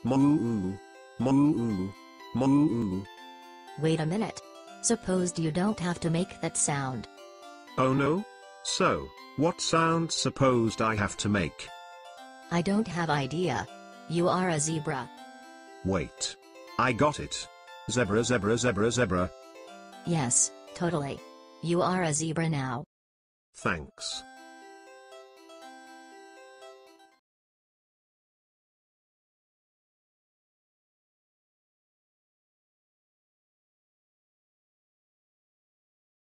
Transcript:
Moo. Moo. Moo. Wait a minute. Supposed you don't have to make that sound. Oh no? So, what sound supposed I have to make? I don't have idea. You are a zebra. Wait. I got it. Zebra, zebra, zebra, zebra. Yes, totally. You are a zebra now. Thanks.